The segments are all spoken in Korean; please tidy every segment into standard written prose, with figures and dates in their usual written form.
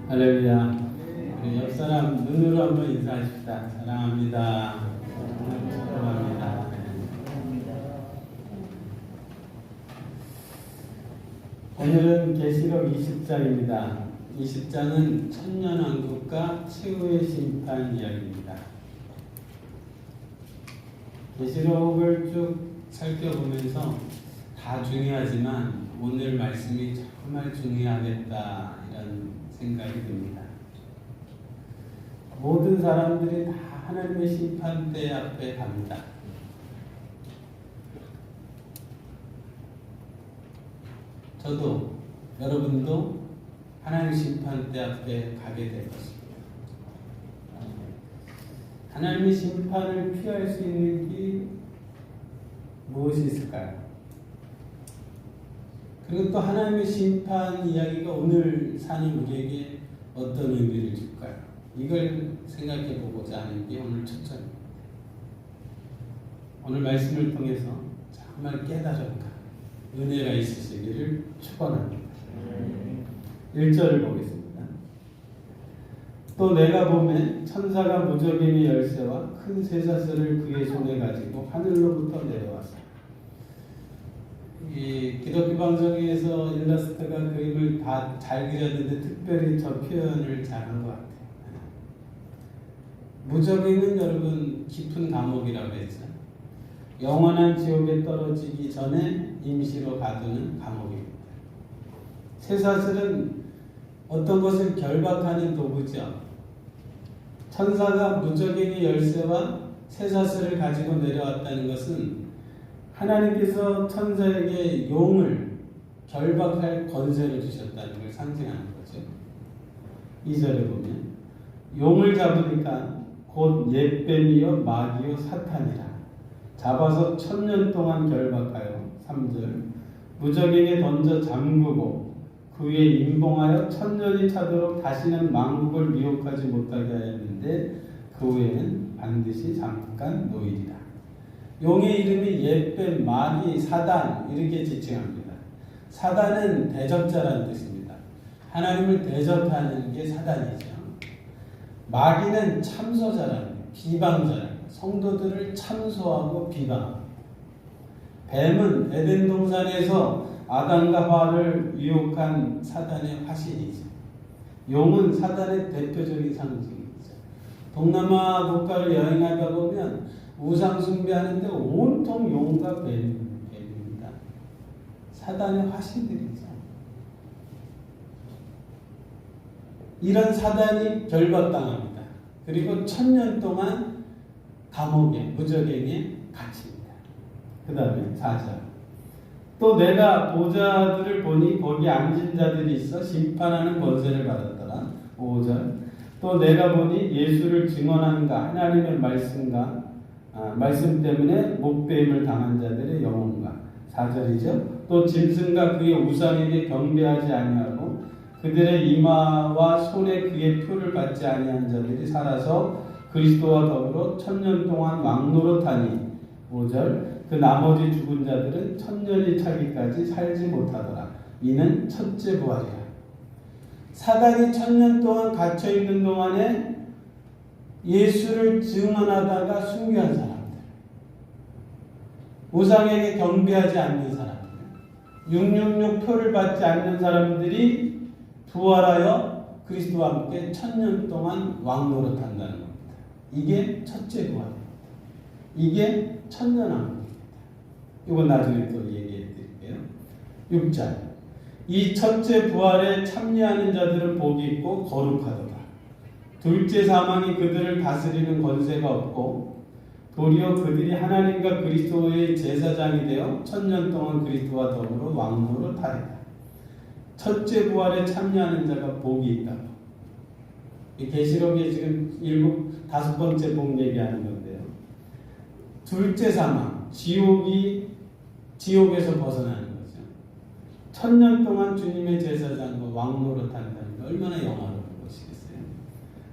할렐루야. 우리 옆 사람 눈으로 한번 인사하십시다. 사랑합니다. 사랑합니다. 오늘은 계시록 20장입니다. 20장은 천년왕국과 최후의 심판 이야기입니다. 계시록을 쭉 살펴보면서 다 중요하지만 오늘 말씀이 정말 중요하겠다 이런 생각이 듭니다. 모든 사람들이 다 하나님의 심판대 앞에 갑니다. 저도 여러분도 하나님 심판대 앞에 가게 될 것입니다. 하나님의 심판을 피할 수 있는 게 무엇이 있을까요? 그리고 또 하나님의 심판 이야기가 오늘 사는 우리에게 어떤 의미를 줄까요? 이걸 생각해 보고자 하는 게 오늘 첫째입니다. 오늘 말씀을 통해서 정말 깨달음과 은혜가 있으시기를 축원합니다. 1절을 보겠습니다. 또 내가 보매 천사가 무적임의 열쇠와 큰 쇠사슬을 그의 손에 가지고 하늘로부터 내려와서, 이 기독교 방송에서 일러스트가 그림을 다 잘 그렸는데 특별히 저 표현을 잘한 것 같아요. 무적임은 여러분 깊은 감옥이라고 했죠. 영원한 지옥에 떨어지기 전에 임시로 가두는 감옥입니다. 쇠사슬은 어떤 것을 결박하는 도구죠. 천사가 무적임의 열쇠와 쇠사슬을 가지고 내려왔다는 것은 하나님께서 천사에게 용을 결박할 권세를 주셨다는 걸 상징하는 거죠. 2절에 보면 용을 잡으니까 곧 옛뱀이요 마귀요 사탄이라 잡아서 1000년 동안 결박하여 3절 무적에게 던져 잠그고 그 위에 임봉하여 1000년이 차도록 다시는 만국을 미혹하지 못하게 하였는데 그 후에는 반드시 잠깐 노이리라. 용의 이름이 옛뱀, 마귀, 사단 이렇게 지칭합니다. 사단은 대적자라는 뜻입니다. 하나님을 대적하는 게 사단이죠. 마귀는 참소자라는 거예요. 비방자라는 거예요. 성도들을 참소하고 비방합니다. 뱀은 에덴 동산에서 아담과 하와를 유혹한 사단의 화신이죠. 용은 사단의 대표적인 상징이죠. 동남아 국가를 여행하다 보면 우상 숭배하는데 온통 용과 뱀입니다. 사단의 화신들이죠. 이런 사단이 결박당합니다. 그리고 1000년 동안 감옥에 무적행에 갇힙니다. 그 다음에 4절 또 내가 보좌들을 보니 거기 앉은 자들이 있어 심판하는 권세를 받았더라. 5절 또 내가 보니 예수를 증언한가 하나님의 말씀 때문에 목배임을 당한 자들의 영혼과 4절이죠. 또 짐승과 그의 우상에게 경배하지 아니하고 그들의 이마와 손에 그의 표를 받지 아니한 자들이 살아서 그리스도와 더불어 1000년 동안 왕노릇하니 5절 그 나머지 죽은 자들은 1000년이 차기까지 살지 못하더라. 이는 첫째 부활이라. 사단이 1000년 동안 갇혀있는 동안에 예수를 증언하다가 순교한 사람들, 우상에게 경배하지 않는 사람들, 666 표를 받지 않는 사람들이 부활하여 그리스도와 함께 1000년 동안 왕노릇한다는 겁니다. 이게 첫째 부활입니다. 이게 천년왕국입니다. 이건 나중에 또 얘기해 드릴게요. 6절 이 첫째 부활에 참여하는 자들은 복이 있고 거룩하도다. 둘째 사망이 그들을 다스리는 권세가 없고 도리어 그들이 하나님과 그리스도의 제사장이 되어 1000년 동안 그리스도와 더불어 왕노릇하리라. 첫째 부활에 참여하는 자가 복이 있다고. 이 계시록에 지금 5번째 복 얘기하는 건데요. 둘째 사망, 지옥에서 벗어나는 거죠. 1000년 동안 주님의 제사장과 왕노릇한다는 게 얼마나 영화로운 것이겠어요.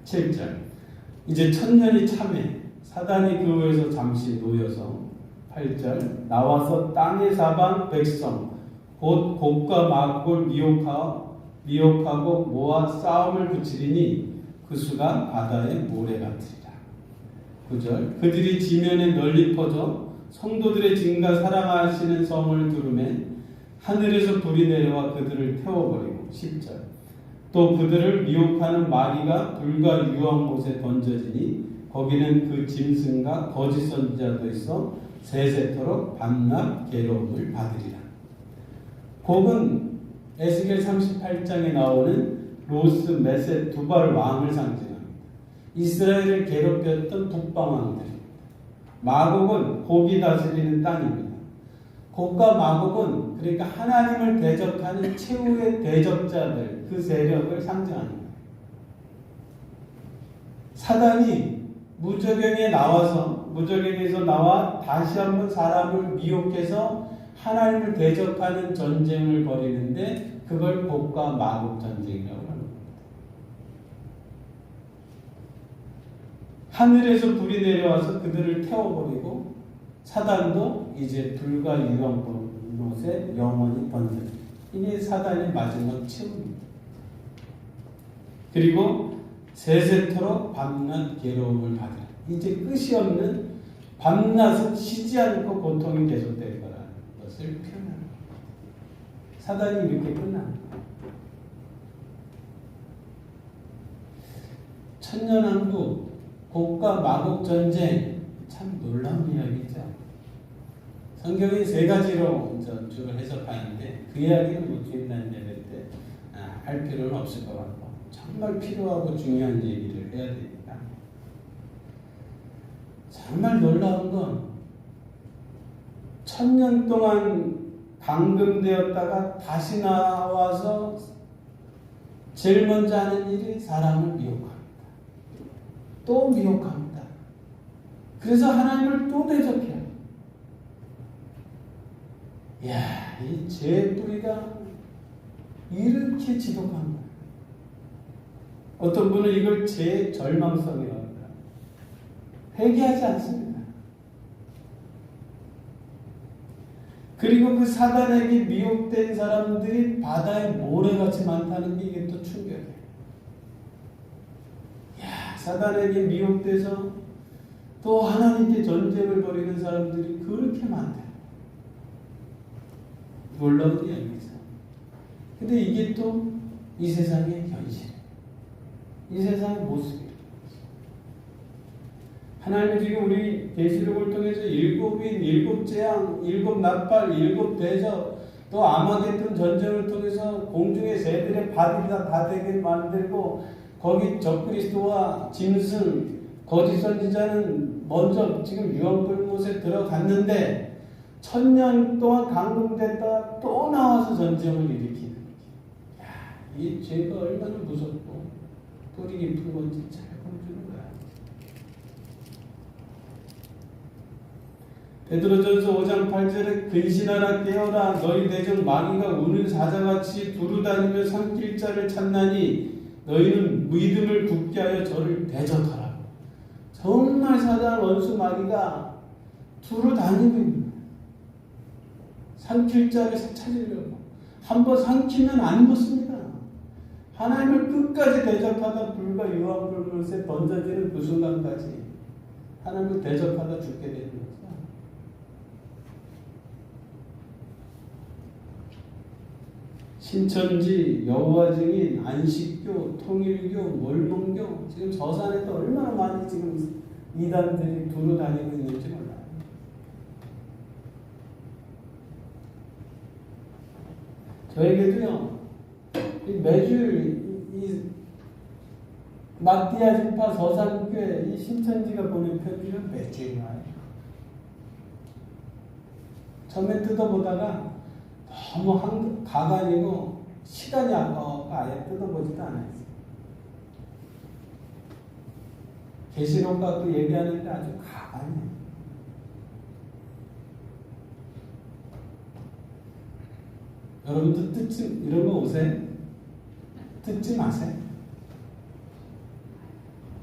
7절 이제 1000년이 참해 사단이 그 후에서 잠시 놓여서 8절 나와서 땅의 사방 백성 곧 곡과 마곡을 미혹하여 미혹하고 모아 싸움을 붙이리니 그 수가 바다의 모래 같으리라. 9절 그들이 지면에 널리 퍼져 성도들의 증가 사랑하시는 성을 두르매 하늘에서 불이 내려와 그들을 태워버리고 10절 또 그들을 미혹하는 마귀가 불과 유황못에 던져지니 거기는 그 짐승과 거짓 선지자도 있어 세세토록 밤낮 괴로움을 받으리라. 곡은 에스겔 38장에 나오는 로스 메셋 두발 왕을 상징합니다. 이스라엘을 괴롭혔던 북방왕들입니다. 마곡은 곡이 다스리는 땅입니다. 곡과 마곡은 그러니까 하나님을 대적하는 최후의 대적자들, 그 세력을 상징합니다. 사단이 무저갱에서 나와 다시 한번 사람을 미혹해서 하나님을 대적하는 전쟁을 벌이는데 그걸 곡과 마곡 전쟁이라고 합니다. 하늘에서 불이 내려와서 그들을 태워버리고 사단도 이제 불과 유황못에 영원히 번져요. 이게 사단의 마지막 최후입니다. 그리고 세세토록 밤낮 괴로움을 받으라. 이제 끝이 없는 밤낮은 쉬지 않고 고통이 계속될 거라는 것을 표현합니다. 사단이 이렇게 끝납니다. 천년왕국, 곡과 마곡 전쟁, 참 놀라운 이야기죠. 성경이 세 가지로 주로 해석하는데 그 이야기는 뭐 주일날 예배 때 할 필요는 없을 것 같고 정말 필요하고 중요한 얘기를 해야 됩니다. 정말 놀라운 건 1000년 동안 감금되었다가 다시 나와서 제일 먼저 하는 일이 사람을 미혹합니다. 또 미혹합니다. 그래서 하나님을 또 대적해요. 이야, 이 죄의 뿌리가 이렇게 지독합니다. 어떤 분은 이걸 죄의 절망성이라고 합니다. 회개하지 않습니다. 그리고 그 사단에게 미혹된 사람들이 바다에 모래같이 많다는 게 이게 또 충격이에요. 야, 사단에게 미혹돼서 또 하나님께 전쟁을 벌이는 사람들이 그렇게 많대요. 놀라운 이야기죠. 근데 이게 또 이 세상의 현실, 이 세상의 모습이에요. 하나님은 지금 우리 계시록을 통해서 일곱 재앙, 일곱 나팔, 일곱 대적, 또 아마겟돈 전쟁을 통해서 공중의 새들의 바디가 다 되게 만들고 거기 적그리스도와 짐승, 거짓 선지자는 먼저 지금 유황불못에 들어갔는데 1000년 동안 감금됐다가 또 나와서 전쟁을 일으키는 거지. 이 죄가 얼마나 무섭고 뿌리 깊은 건지 잘 보여주는 거야. 베드로전서 5장 8절에 근신하라 깨어라 너희 대적 마귀가 우는 사자같이 두루다니며 삼킬 자를 찾나니 너희는 믿음을 굳게 하여 저를 대적하라. 정말 사단 원수 마귀가 두루다니고 있는 거야. 삼킬 자를 찾으려고. 한번 삼키면 안 붙습니다. 하나님을 끝까지 대적하다 불과 유황불못에 던져지는 그 순간까지 하나님을 대적하다 죽게 되는 거죠. 신천지, 여호와 증인, 안식교, 통일교, mormon교 지금 저 산에도 얼마나 많이 지금 이단들이 두루 다니고 있는지 몰라요. 저에게도요, 매주 이 막디아 지파 서산교회 이 신천지가 보낸 편지를 매주 와요. 처음에 뜯어보다가 너무 가관이고 시간이 아까워서 아예 뜯어보지도 않았어요. 계시록 갖고 얘기하는데 아주 가관이에요. 여러분도 이런 거 오세요? 듣지 마세요.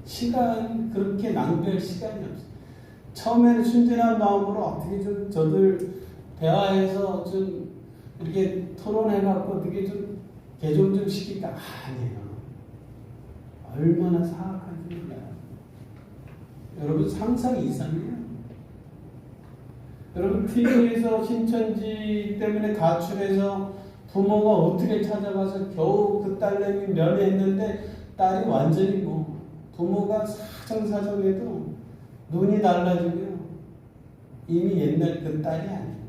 시간 그렇게 낭비할 시간이 없어요. 처음에는 순진한 마음으로 어떻게 좀 저들 대화해서 좀 이렇게 토론해갖고 어떻게 좀 개종 좀 시킬까? 아니에요. 얼마나 사악한지 몰라요. 여러분 상상 이상이에요. 여러분 TV에서 신천지 때문에 가출해서 부모가 어떻게 찾아가서 겨우 그 딸내미 면회했는데 딸이 완전히 뭐 부모가 사정사정해도 눈이 달라지고요. 이미 옛날 그 딸이 아니에요.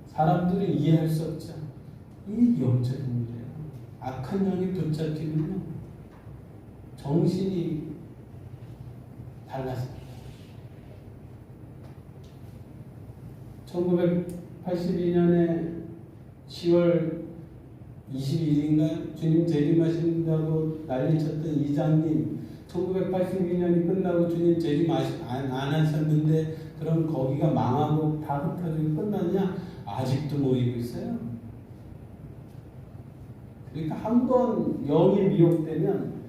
사람들이 이해할 수 없죠. 이게 영적인 일이에요. 악한 영이 붙잡히면요. 정신이 달라집니다. 1982년에 10월 22일인가 주님 재림하신다고 난리쳤던 이장님 1982년이 끝나고 주님 재림 안 하셨는데 그럼 거기가 망하고 다 흩어지고 끝났냐? 아직도 모이고 있어요. 그러니까 한번 영이 미혹되면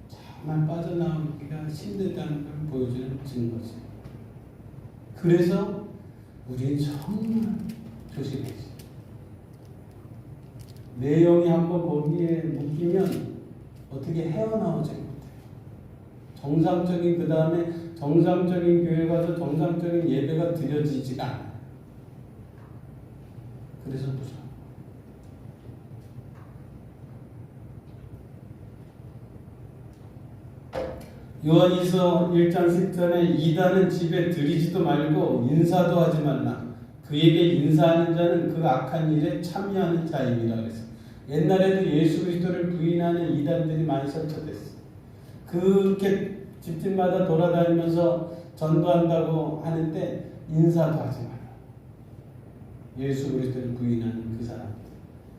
정말 빠져나오기가 힘들다는 걸 보여주는 증거죠. 그래서 우리는 정말 조심해야지. 내 영이 한번 거기에 묶이면 어떻게 헤어나오지 못해요. 정상적인 그 다음에 정상적인 교회 가서 정상적인 예배가 드려지지가 않아요. 그래서 무서워. 요한일서 1장 10절에 이단은 집에 들이지도 말고 인사도 하지 말라. 그에게 인사하는 자는 그 악한 일에 참여하는 자임이라 그래서 옛날에도 예수 그리스도를 부인하는 이단들이 많이 설쳐됐어요. 그렇게 집집마다 돌아다니면서 전도한다고 하는데 인사도 하지 말라. 예수 그리스도를 부인하는 그 사람들.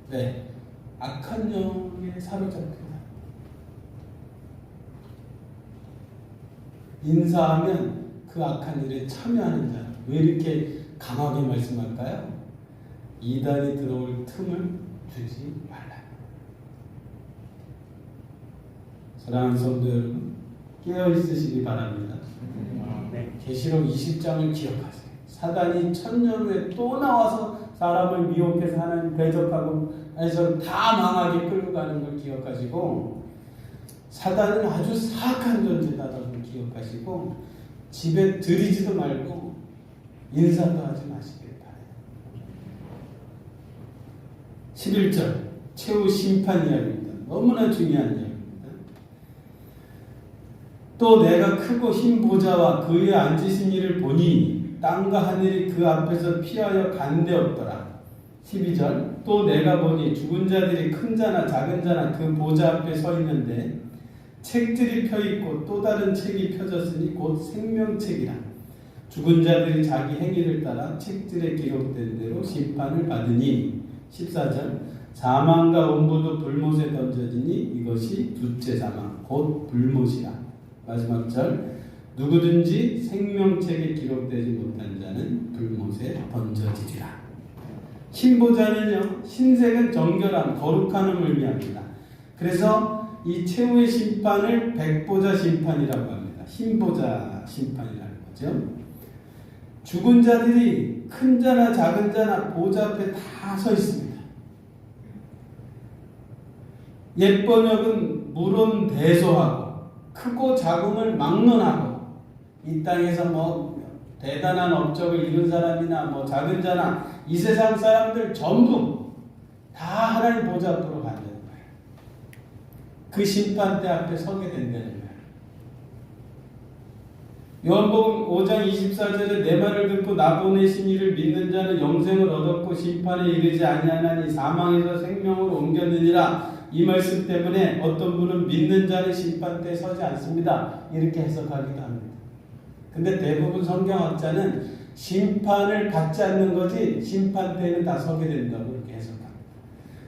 네, 악한 영에 사로잡힌다. 인사하면 그 악한 일에 참여하는 자. 왜 이렇게 강하게 말씀할까요? 이단이 들어올 틈을 주지 말라. 사랑하는 성도 여러분, 깨어있으시기 바랍니다. 계시록 20장을 기억하세요. 사단이 천년 후에 또 나와서 사람을 미혹해서 하나님 대적하고 해서 다 망하게 끌고 가는 걸 기억하시고, 사단은 아주 사악한 존재다라는 걸 기억하시고, 집에 들이지도 말고 인사도 하지 마시길 바라요. 11절 최후 심판 이야기입니다. 너무나 중요한 이야기입니다. 또 내가 크고 흰 보좌와 그에 앉으신 이를 보니 땅과 하늘이 그 앞에서 피하여 간데없더라. 12절 또 내가 보니 죽은 자들이 큰 자나 작은 자나 그 보좌 앞에 서 있는데 책들이 펴있고 또 다른 책이 펴졌으니 곧 생명책이라. 죽은 자들이 자기 행위를 따라 책들에 기록된 대로 심판을 받으니. 14절 사망과 음부도 불못에 던져지니 이것이 두째 사망 곧 불못이라. 마지막 절 누구든지 생명책에 기록되지 못한 자는 불못에 던져지리라. 흰보자는요, 흰색은 정결함, 거룩함을 의미합니다. 그래서 이 최후의 심판을 백보자 심판이라고 합니다. 흰보자 심판이라는 거죠. 죽은 자들이 큰 자나 작은 자나 보좌 앞에 다 서 있습니다. 옛 번역은 물론 대소하고 크고 작음을 막론하고, 이 땅에서 뭐 대단한 업적을 이룬 사람이나 뭐 작은 자나 이 세상 사람들 전부 다 하나님 보좌 앞으로 간다는 거예요. 그 심판대 앞에 서게 된다는 거예요. 요한복음 5장 24절에 내 말을 듣고 나 보내신 이를 믿는 자는 영생을 얻었고 심판에 이르지 아니하나니 사망에서 생명으로 옮겼느니라. 이 말씀 때문에 어떤 분은 믿는 자는 심판대에 서지 않습니다, 이렇게 해석하기도 합니다. 근데 대부분 성경학자는 심판을 받지 않는 거지 심판대에는 다 서게 된다고 이렇게 해석합니다.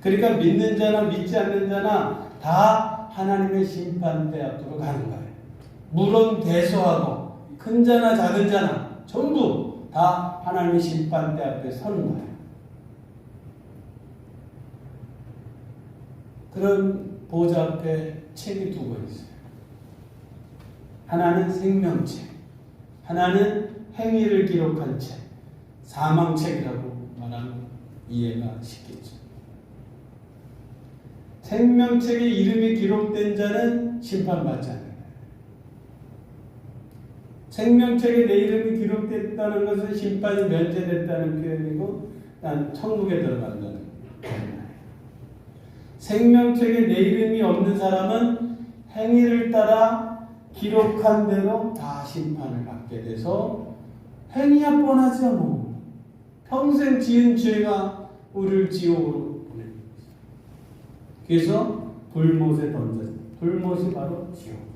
그러니까 믿는 자나 믿지 않는 자나 다 하나님의 심판대 앞으로 가는 거예요. 물론 대소하고 큰 자나 작은 자나 전부 다 하나님의 심판대 앞에 서는 거예요. 그런 보좌 앞에 책이 두 권 있어요. 하나는 생명책, 하나는 행위를 기록한 책. 사망책이라고 말하면 이해가 쉽겠죠. 생명책에 이름이 기록된 자는 심판받지 않는다. 생명책에 내 이름이 기록됐다는 것은 심판이 면제됐다는 표현이고 난 천국에 들어간다는 표현이에요. 생명책에 내 이름이 없는 사람은 행위를 따라 기록한 대로 다 심판을 받게 돼서 행위야 뻔하죠. 뭐. 평생 지은 죄가 우리를 지옥으로 보냅니다. 그래서 불못에 던져요. 불못이 바로 지옥이에요.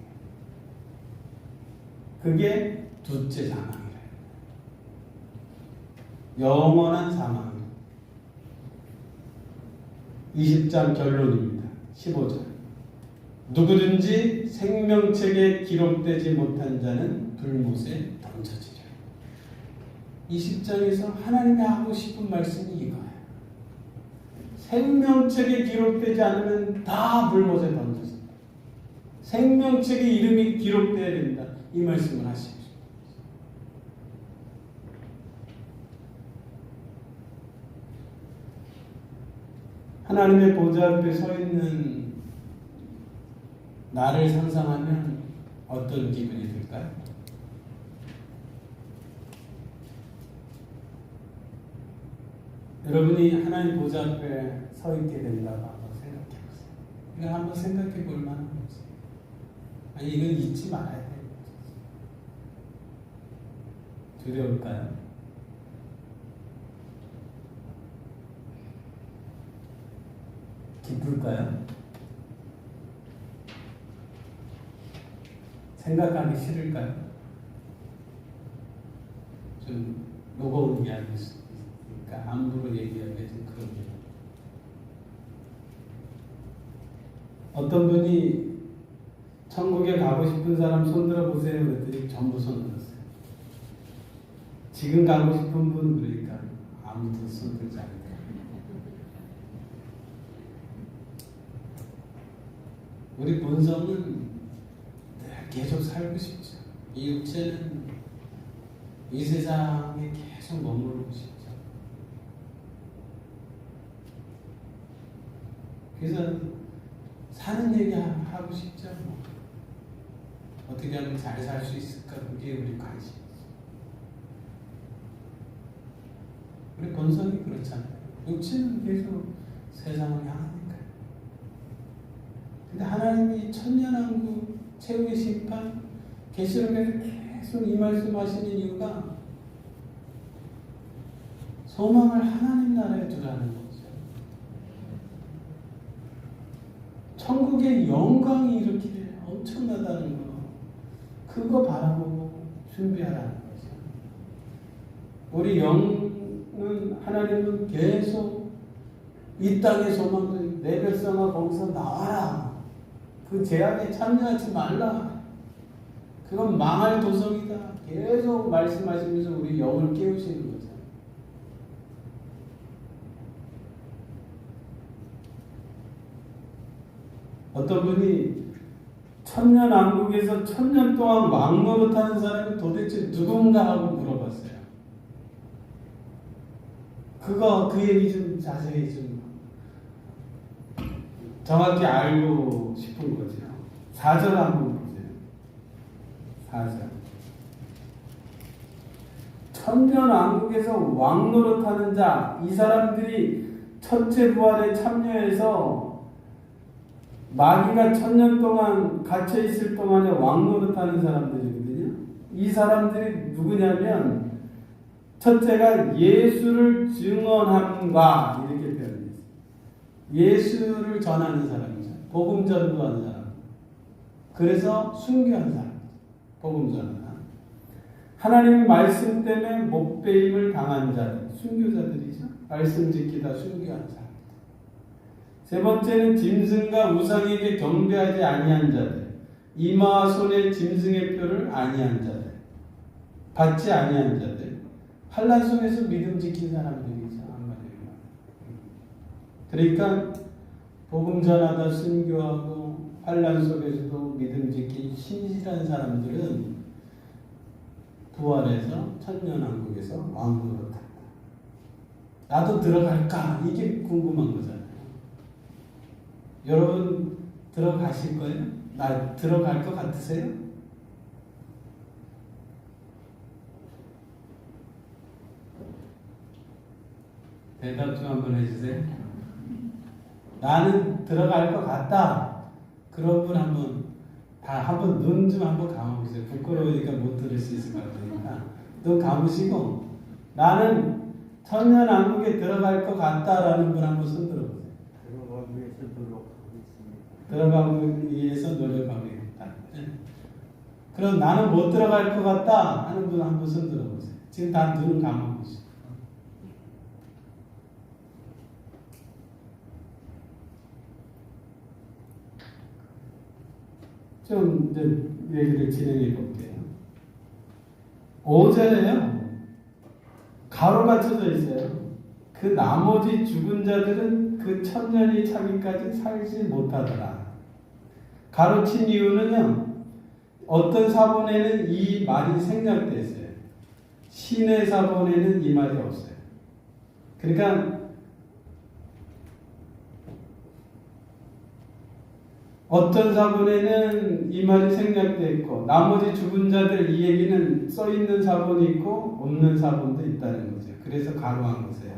그게 둘째 사망이래요. 영원한 사망이에요. 20장 결론입니다. 15절. 누구든지 생명책에 기록되지 못한 자는 불못에 던져지리라. 20장에서 하나님이 하고 싶은 말씀이 이거예요. 생명책에 기록되지 않으면 다 불못에 던져진다. 생명책에 이름이 기록되어야 된다. 이 말씀을 하십시오. 하나님의 보좌 앞에 서 있는 나를 상상하면 어떤 기분이 들까요? 여러분이 하나님 보좌 앞에 서 있게 된다고 한번 생각해 보세요. 이거 한번 생각해 볼 만한 거지. 아니, 이건 잊지 말아야 돼요. 두려울까요? 기쁠까요? 생각하기 싫을까요? 좀 무거운 이야기일 수 있으니까 함부로 얘기하기 좀 그런 게. 어떤 분이 천국에 가고 싶은 사람 손들어 보세요 그랬더니 전부 손들었어요. 지금 가고 싶은 분 그러니까 아무도 손들지 않아요. 우리 본성은 늘 계속 살고 싶죠. 이 육체는 이 세상에 계속 머무르고 싶죠. 그래서 사는 얘기 하고 싶죠. 어떻게 하면 잘 살 수 있을까? 그게 우리 관심이죠. 우리 본성이 그렇잖아요. 육체는 계속 세상을 향하니까요. 근데 하나님이 천년왕국 최후의 심판 계시록에서 계속 이 말씀하시는 이유가 소망을 하나님 나라에 두라는 거죠. 천국의 영광이 이렇게 엄청나다는 거, 그거 바라보고 준비하라는 거죠. 우리 영은 하나님은 계속 이 땅의 소망들, 내 백성아 거기서 나와라. 그 제약에 참여하지 말라. 그건 망할 도성이다. 계속 말씀하시면서 우리 영을 깨우시는 거죠. 어떤 분이 천년왕국에서 천년 동안 왕 노릇하는 사람이 도대체 누군가 하고 물어봤어요. 그 얘기 좀 자세히 좀 정확히 알고 싶은 거죠. 4절 한번 보세요. 4절. 천년왕국에서 왕 노릇하는 자, 이 사람들이 첫째 부활에 참여해서 마귀가 천년 동안 갇혀 있을 동안에 왕 노릇하는 사람들이거든요. 이 사람들이 누구냐면 첫째가 예수를 증언함과 이렇게 표현되어 있어요. 예수를 전하는 사람이죠. 복음 전도하는 사람. 그래서 순교한 사람. 복음 전하는. 하나님 말씀 때문에 목배임을 당한 자들, 순교자들이죠. 말씀 지키다 순교한 사람. 세 번째는 짐승과 우상에게 경배하지 아니한 자들, 이마와 손에 짐승의 뼈를 아니한 자들, 받지 아니한 자들, 환난 속에서 믿음 지킨 사람들이죠. 한마디로. 그러니까 복음 전하다 순교하고 환난 속에서도 믿음 지킨 신실한 사람들은 부활해서 천년왕국에서 왕노릇한다. 나도 들어갈까? 이게 궁금한 거잖아요. 여러분 들어가실 거예요? 나 들어갈 것 같으세요? 대답 좀 한번 해주세요. 나는 들어갈 것 같다. 그런 분 한번 다 한번 눈 좀 한번 감아보세요. 부끄러우니까 못 들을 수 있을 것 같으니까 눈 감으시고 나는 천년왕국에 들어갈 것 같다라는 분 한번 손 들어보세요. 들어가기 위해서 노력하겠다. 그럼 나는 못 들어갈 것 같다 하는 분 한번 손 들어보세요. 지금 다 눈을 감아보세요. 좀 이제 얘기를 진행해 볼게요. 5절에요. 가로가 쳐져 있어요. 그 나머지 죽은 자들은 그 천년이 차기까지 살지 못하더라. 가로친 이유는요. 어떤 사본에는 이 말이 생략되어 있어요. 신의 사본에는 이 말이 없어요. 그러니까 어떤 사본에는 이 말이 생략되어 있고 나머지 죽은 자들 이 얘기는 써있는 사본이 있고 없는 사본도 있다는 거죠. 그래서 가로한 거세요.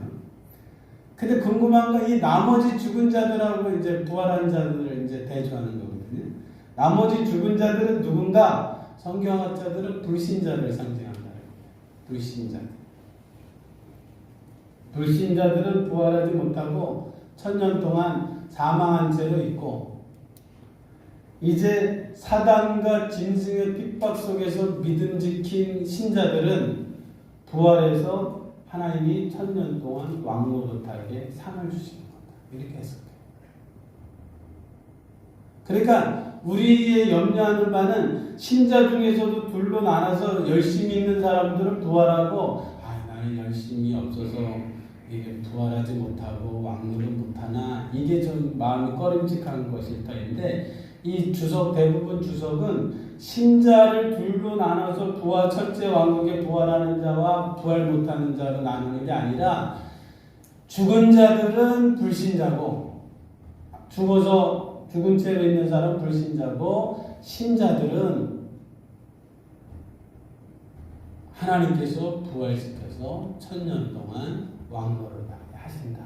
근데 궁금한 건 이 나머지 죽은 자들하고 이제 부활한 자들을 이제 대조하는 거거든요. 나머지 죽은 자들은 누군가? 성경학자들은 불신자를 상징한다. 불신자들. 불신자들은 부활하지 못하고 천년 동안 사망한 채로 있고 이제 사단과 짐승의 핍박 속에서 믿음 지킨 신자들은 부활해서 하나님이 천년 동안 왕노릇하게 상을 주시는 거다. 이렇게 해석해요. 그러니까 우리의 염려하는 바는 신자 중에서도 둘로 나눠서 열심히 있는 사람들은 부활하고 나는 열심히 없어서 이게 부활하지 못하고 왕노릇 못하나 이게 좀 마음이 꺼림칙한 것일 터인데 이 주석 대부분 주석은 신자를 둘로 나눠서 부활 첫째 왕국에 부활하는 자와 부활 못하는 자로 나누는 게 아니라 죽은 자들은 불신자고 죽어서 죽은 채로 있는 사람은 불신자고 신자들은 하나님께서 부활시켜서 천년 동안 왕노릇하게 하신다.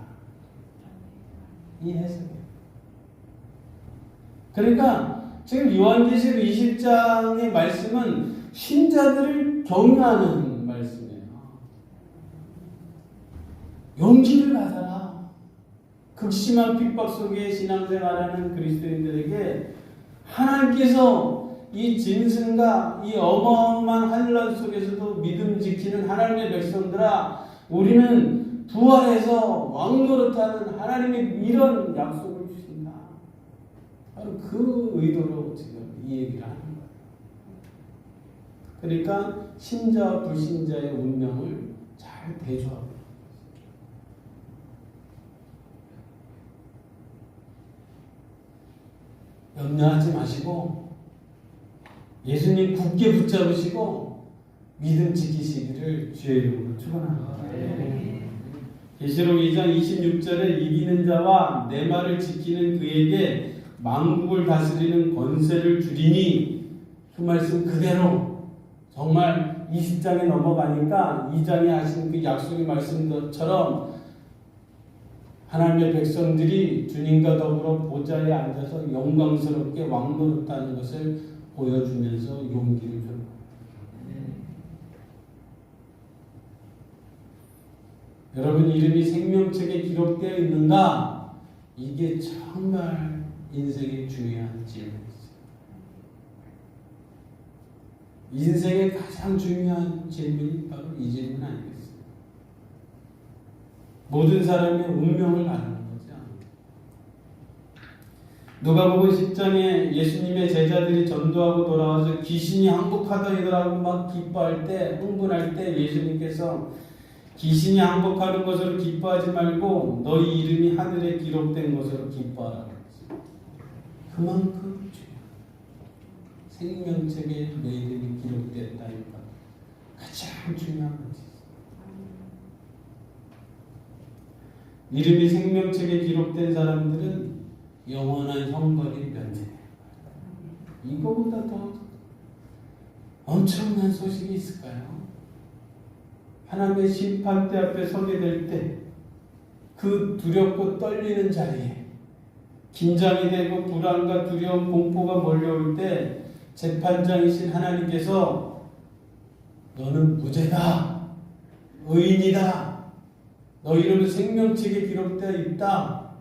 이 해석이에요. 그러니까 지금 요한계시록 20장의 말씀은 신자들을 격려하는 말씀이에요. 용기를 가져라. 극심한 핍박 속에 신앙생활하는 그리스도인들에게 하나님께서 이 짐승과 이 어마어마한 환란 속에서도 믿음 지키는 하나님의 백성들아, 우리는 부활해서 왕노릇하는 하나님의 이런 약속을 주신다. 바로 그 의도로 지금 이 얘기를 하는 거예요. 그러니까 신자와 불신자의 운명을 잘 대조하고 있습니다. 염려하지 마시고 예수님 굳게 붙잡으시고 믿음 지키시기를 주의 이름으로 축원합니다. 계시록 2장 26절에 이기는 자와 내 말을 지키는 그에게 만국을 다스리는 권세를 주리니, 그 말씀 그대로 정말 20장에 넘어가니까 2장에 하신 그 약속의 말씀처럼 하나님의 백성들이 주님과 더불어 보좌에 앉아서 영광스럽게 왕노릇하는 것을 보여주면서 용기를 줍니다. 여러분 이름이 생명책에 기록되어 있는가? 이게 정말 인생의 중요한 질문이죠. 인생의 가장 중요한 질문이 바로 이 질문 아니겠습니까? 모든 사람의 운명을 가르는 거죠. 누가복음 10장에 예수님의 제자들이 전도하고 돌아와서 귀신이 항복하더라고 막 기뻐할 때, 흥분할 때 예수님께서 귀신이 항복하는 것으로 기뻐하지 말고 너희 이름이 하늘에 기록된 것으로 기뻐하라. 그만큼 생명책에 내 이름이 기록됐다니까 가장 중요한 거지. 이름이 생명책에 기록된 사람들은 영원한 형벌이 면제돼요. 이거보다 더 엄청난 소식이 있을까요? 하나님의 심판대 앞에 서게 될 때 그 두렵고 떨리는 자리에 긴장이 되고 불안과 두려움, 공포가 몰려올 때 재판장이신 하나님께서 너는 무죄다, 의인이다, 너 이름은 생명책에 기록되어 있다,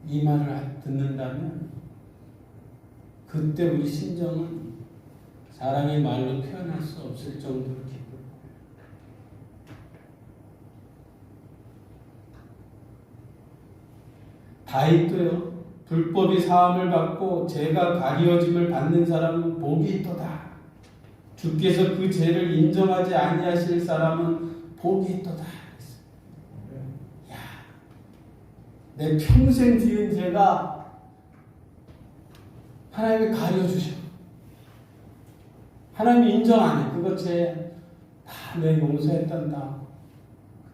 이 말을 듣는다면 그때 우리 심정은 사랑의 말로 표현할 수 없을 정도로 기뻐요. 다윗도요, 불법이 사함을 받고 죄가 가리워짐을 받는 사람은 복이 있도다. 주께서 그 죄를 인정하지 아니하실 사람은 복이 있도다. 야, 내 평생 지은 죄가 하나님이 가려주셔. 하나님이 인정 안 해. 그거 죄 다 내 용서했단다.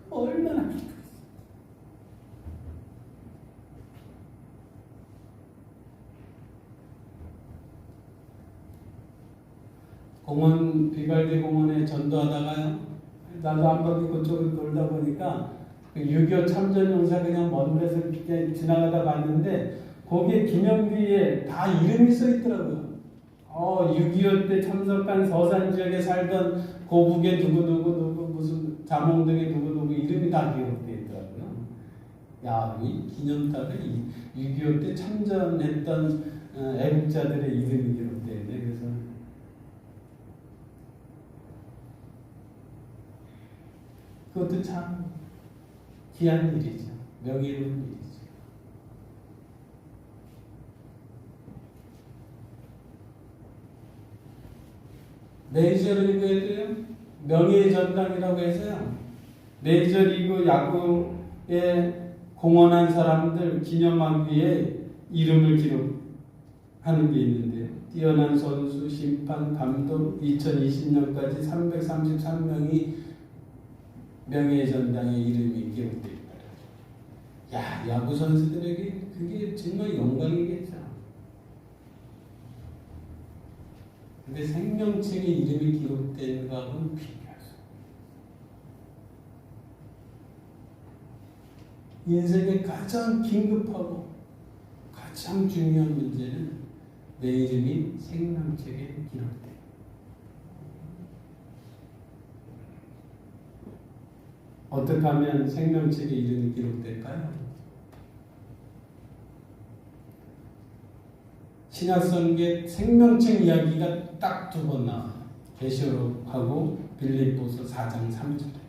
얼마나 기쁘겠어. 공원, 비발디 공원에 전도하다가요, 나도 한 바퀴 그쪽으로 돌다 보니까 6.25 참전용사 그냥 먼 데서 지나가다 봤는데 거기에 기념비에 다 이름이 써 있더라고요. 6.25 때 참석한 서산 지역에 살던 고북의 누구 무슨 자몽동의 누구 이름이 다 기록되어 있더라고요. 야, 이 기념탑에 6.25 때 참전했던 애국자들의 이름이 기록되어 있네. 그래서 그것도 참 귀한 일이죠. 명예로운 일이죠. 메이저리그에도요, 명예의 전당이라고 해서요, 메이저리그 야구에 공헌한 사람들 기념하기 위해 이름을 기록하는 게 있는데요. 뛰어난 선수, 심판, 감독 2020년까지 333명이 명예의 전당에 이름이 기록되어 있다. 야, 야구 선수들에게 그게 정말 영광이겠죠. 근데 생명책에 이름이 기록된 것은 비교하죠. 인생의 가장 긴급하고 가장 중요한 문제는 내 이름이 생명책에 기록돼. 어떻게 하면 생명책에 이름이 기록될까요? 신약성경에 생명책 이야기가 딱 두 번 나와요. 계시록하고 빌립보서 4장 3절에.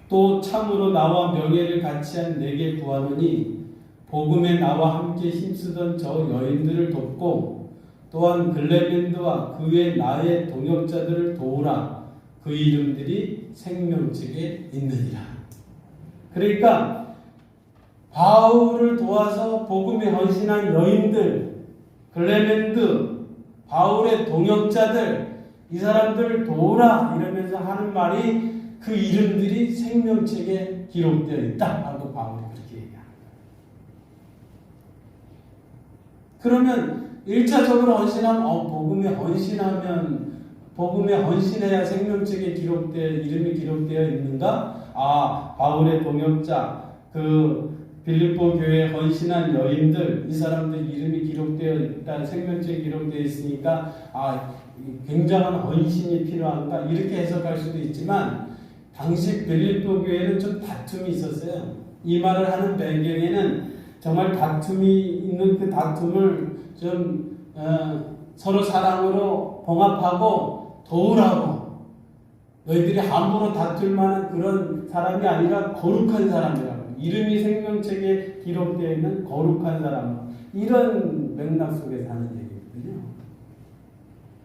또 참으로 나와 명예를 같이 한 내게 구하노니 복음에 나와 함께 힘쓰던 저 여인들을 돕고 또한 글레멘드와 그 외 나의 동역자들을 도우라. 그 이름들이 생명책에 있느니라. 그러니까 바울을 도와서 복음에 헌신한 여인들, 글레멘드, 바울의 동역자들, 이 사람들을 도우라 이러면서 하는 말이 그 이름들이 생명책에 기록되어 있다 하고 바울이 그렇게 얘기합니다. 그러면 1차적으로 헌신하면 복음에 헌신해야 생명책에 이름이 기록되어 있는가? 바울의 동역자, 빌립보 교회에 헌신한 여인들, 이 사람들 이름이 기록되어 있다, 생명책에 기록되어 있으니까 굉장한 헌신이 필요한가? 이렇게 해석할 수도 있지만 당시 빌립보 교회는 좀 다툼이 있었어요. 이 말을 하는 배경에는 정말 다툼이 있는 그 다툼을 좀 서로 사랑으로 봉합하고 도우라고, 너희들이 함부로 다툴 만한 그런 사람이 아니라 거룩한 사람이라고, 이름이 생명책에 기록되어 있는 거룩한 사람, 이런 맥락 속에서 하는 얘기거든요.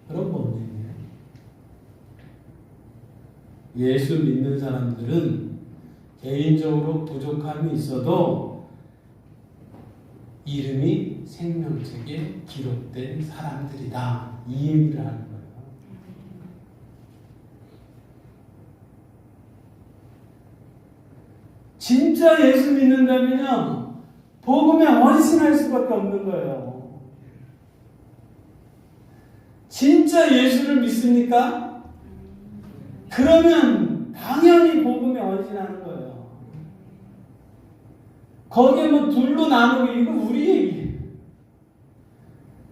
그런 뭔 얘기예요? 예수 믿는 사람들은 개인적으로 부족함이 있어도 이름이 생명책에 기록된 사람들이다, 이 얘기를 하는 거예요. 진짜 예수 믿는다면요, 복음에 헌신할 수밖에 없는 거예요. 진짜 예수를 믿습니까? 그러면 당연히 복음에 헌신하는 거예요. 거기에 뭐 둘로 나누고 이거 우리 얘기예요.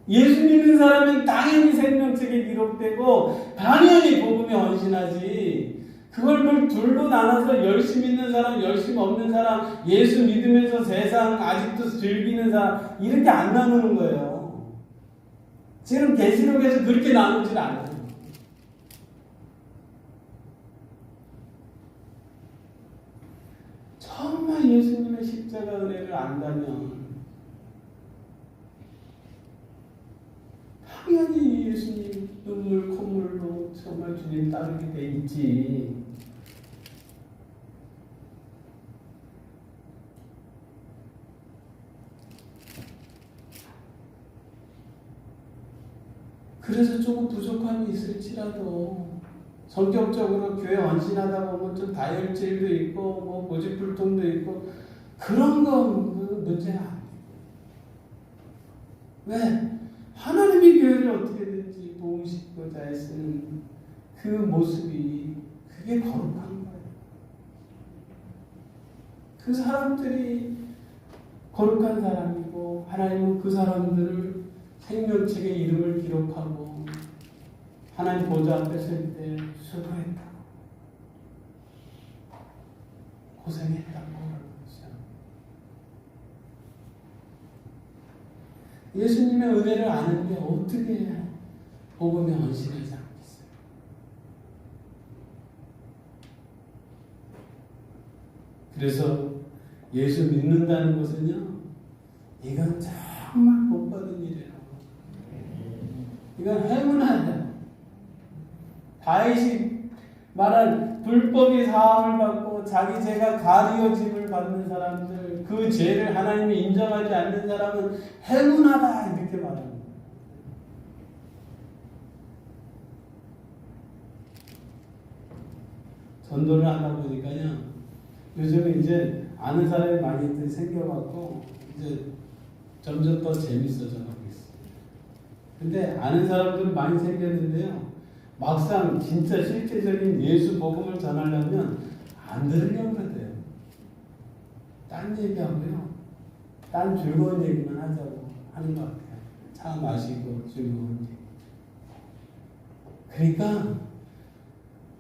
예수 믿는 사람은 당연히 생명책에 기록되고 당연히 복음에 헌신하지. 그걸 뭘 둘로 나눠서 열심 있는 사람, 열심 없는 사람, 예수 믿으면서 세상 아직도 즐기는 사람, 이렇게 안 나누는 거예요. 지금 계시록에서 그렇게 나누질 않아요. 정말 예수님의 십자가 은혜를 안다면 당연히 예수님 눈물 콧물로 정말 주님 따르게 돼 있지. 그래서 조금 부족함이 있을지라도 성격적으로 교회 헌신하다 보면 좀 다혈질도 있고 뭐 고집불통도 있고 그런 건 문제가 아니에요. 왜? 하나님이 교회를 어떻게든지 보호시키고자 애쓰는 그 모습이 그게 거룩한 거예요. 그 사람들이 거룩한 사람이고 하나님은 그 사람들을 생명책에 이름을 기록하고 하나님 보좌 앞에 설 때 수고했다고 고생했다고 그러죠. 예수님의 은혜를 아는데 어떻게 복음에 헌신하지 않겠어요? 그래서 예수 믿는다는 것은요, 이건 정말 복 받은 일이에요. 이건 행운하다. 다윗이 말한 불법이 사함을 받고 자기 죄가 가리워짐을 받는 사람들, 그 죄를 하나님이 인정하지 않는 사람은 행운하다 이렇게 말합니다. 전도를 하다 보니까요, 요즘은 이제 아는 사람이 많이 생겨갖고 이제 점점 더 재밌어져 가고 있어요. 근데 아는 사람들은 많이 생겼는데요, 막상 진짜 실제적인 예수 복음을 전하려면 안 들으려고 그래요. 딴 얘기하고요, 딴 즐거운 얘기만 하자고 하는 것 같아요. 차 마시고 즐거운 얘기. 그러니까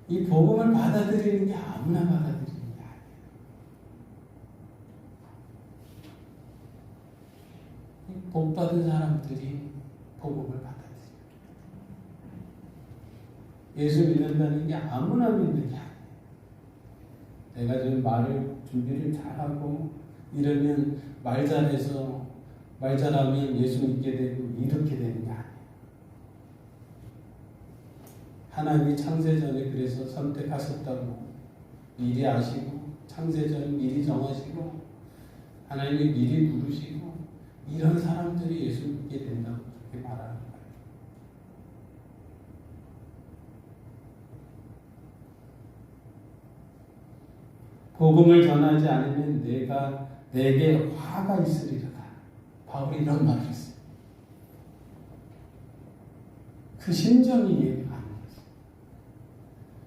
이 복음을 받아들이는 게 아무나 받아들이는 게 아니에요. 복 받은 사람들이 복음을 받아들여요. 예수 믿는다는 게 아무나 믿는 게 아니에요. 내가 좀 말을 준비를 잘하고 이러면 말 잘하면 예수 믿게 되고 이렇게 되는 게 아니에요. 하나님이 창세전에 그래서 선택하셨다고 미리 아시고 창세전에 미리 정하시고 하나님이 미리 부르시고 이런 사람들이 예수 믿게 된다고 그렇게 말하는 거예요. 복음을 전하지 않으면 내게 화가 있으리로다. 바울이 이런 말을 했어요. 그 심정이 이해가 안 됐어요.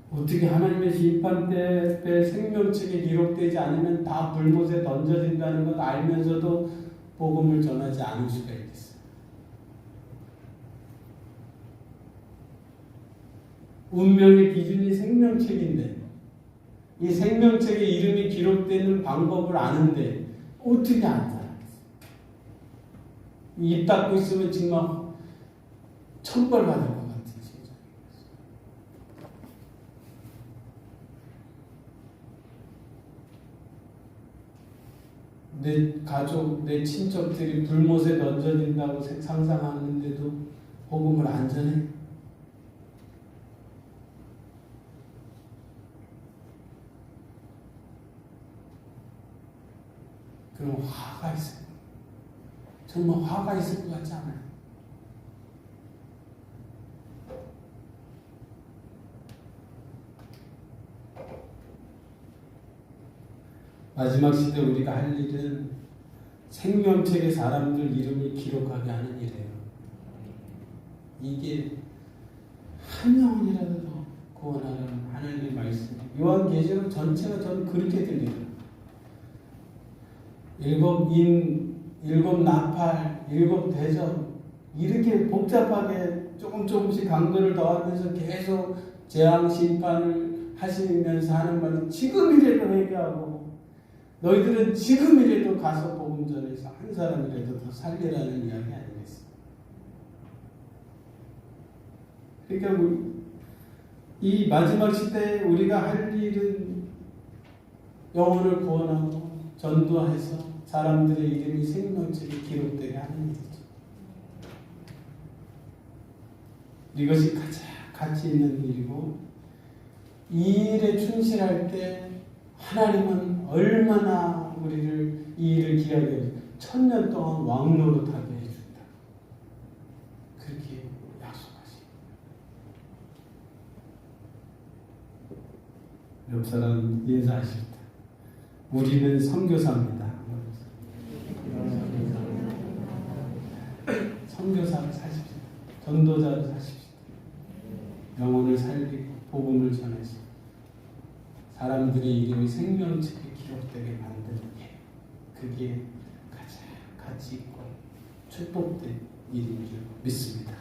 어떻게 하나님의 심판 때 생명책에 기록되지 않으면 다 불못에 던져진다는 것 알면서도 복음을 전하지 않을 수가 있겠어요. 운명의 기준이 생명책인데 이 생명책에 이름이 기록되는 방법을 아는데 어떻게 안 살아요? 입 닫고 있으면 정말 천벌받을 것 같은 심정이었어요. 내 가족, 내 친척들이 불못에 던져진다고 상상하는데도 복음을 안 전해? 그럼 화가 있어요. 정말 화가 있을 것 같지 않아요? 마지막 시대 우리가 할 일은 생명책에 사람들 이름을 기록하게 하는 일이에요. 이게 한 영혼이라도 더 구원하는 하나님의 말씀. 요한계시록 전체가 저는 그렇게 들리더라고요. 7인, 7나팔, 7대접 이렇게 복잡하게 조금씩 강도를 더하면서 계속 재앙 심판을 하시면서 하는 말은 지금이라도 회개하고 너희들은 지금이라도 가서 복음 전해서 한 사람이라도 더 살리라는 이야기 아니겠어요? 그러니까 이 마지막 시대에 우리가 할 일은 영혼을 구원하고 전도해서 사람들의 이름이 생명책에 기록되게 하는 일이죠. 이것이 가장 가치 있는 일이고 이 일에 충실할 때 하나님은 얼마나 우리를 이 일을 기하게 해서 1000년 동안 왕노릇하게 해준다. 그렇게 약속하십니다. 옆 사람 인사하실 때 우리는 선교사입니다. 선교사로 사십시오. 전도자로 사십시오. 영혼을 살리고 복음을 전해서 사람들의 이름이 생명책에 기록되게 만드는 게 그게 가장 가치 있고 축복된 일인 줄 믿습니다.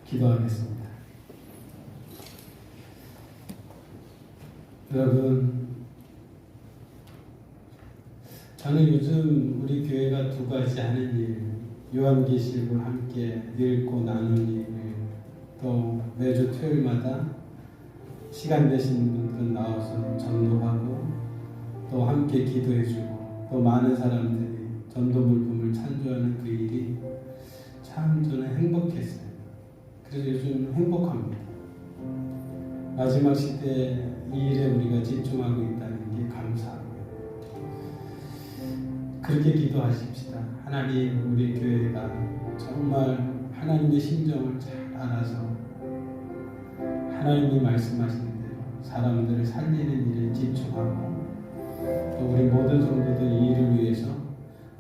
기도하겠습니다. 여러분, 저는 요즘 우리 교회가 두 가지 하는 일, 요한계시록을 함께 읽고 나누는 일, 또 매주 토요일마다 시간 되시는 분들은 나와서 전도하고 또 함께 기도해주고 또 많은 사람들이 전도 물품을 찬조하는 그 일이 참 저는 행복했어요. 그래서 요즘 행복합니다. 마지막 시대에 이 일에 우리가 집중하고 있다는 게 감사하고요. 그렇게 기도하십시다. 하나님, 우리 교회가 정말 하나님의 심정을 잘 알아서 하나님이 말씀하시는 대로 사람들을 살리는 일에 집중하고 또 우리 모든 성도들 이 일을 위해서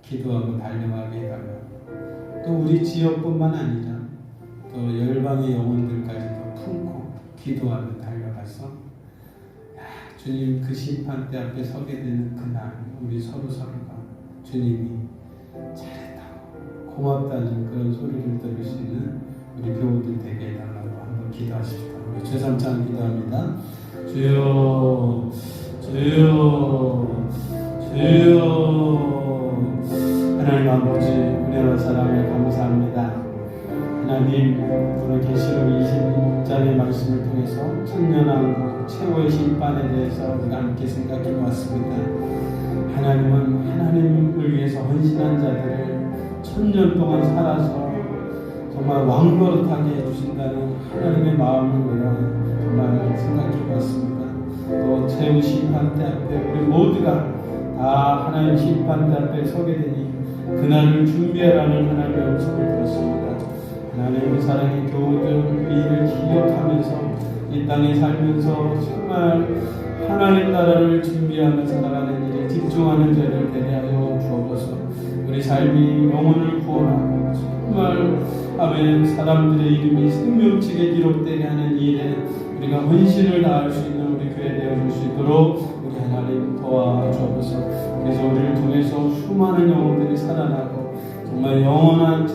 기도하고 달려가게 해달라고 또 우리 지역뿐만 아니라 또 열방의 영혼들까지도 품고 기도하며 달려가서 주님 그 심판대 앞에 서게 되는 그날 우리 서로가 주님이 잘했다고 고맙다는 그런 소리를 들을 수 있는 우리 교우들 되게 해달라고 한번 기도하십시다. 우리 제3찬 기도합니다. 주여 주여 주여. 하나님 아버지 은혜와 사랑에 감사합니다. 하나님 오늘 계시록 26장의 말씀을 통해서 천년왕국 최후의 심판에 대해서 우리가 함께 생각해 보았습니다. 하나님은 하나님을 위해서 헌신한 자들을 1000년 동안 살아서 정말 왕노릇하게 해주신다는 하나님의 마음을 우리가 정말 생각해 보았습니다. 또 최후 심판대 앞에 우리 모두가 다 하나님 심판대 앞에 서게 되니 그날을 준비하라는 하나님의 음성을 들었습니다. 하나님의 사랑의 교우들 이를 기억하면서 이 땅에 살면서 정말 하나님 나라를 준비하며 살아가는 일에 집중하는 자를 대하여 주옵소서. 우리 삶이 영혼을 구원하고 정말 아멘 사람들의 이름이 생명책에 기록되게 하는 일에 우리가 헌신을 다할 수 있는 우리 교회 되어줄 수 있도록 우리 하나님 도와주옵소서. 그래서 우리를 통해서 수많은 영혼들이 살아나고 정말 영원한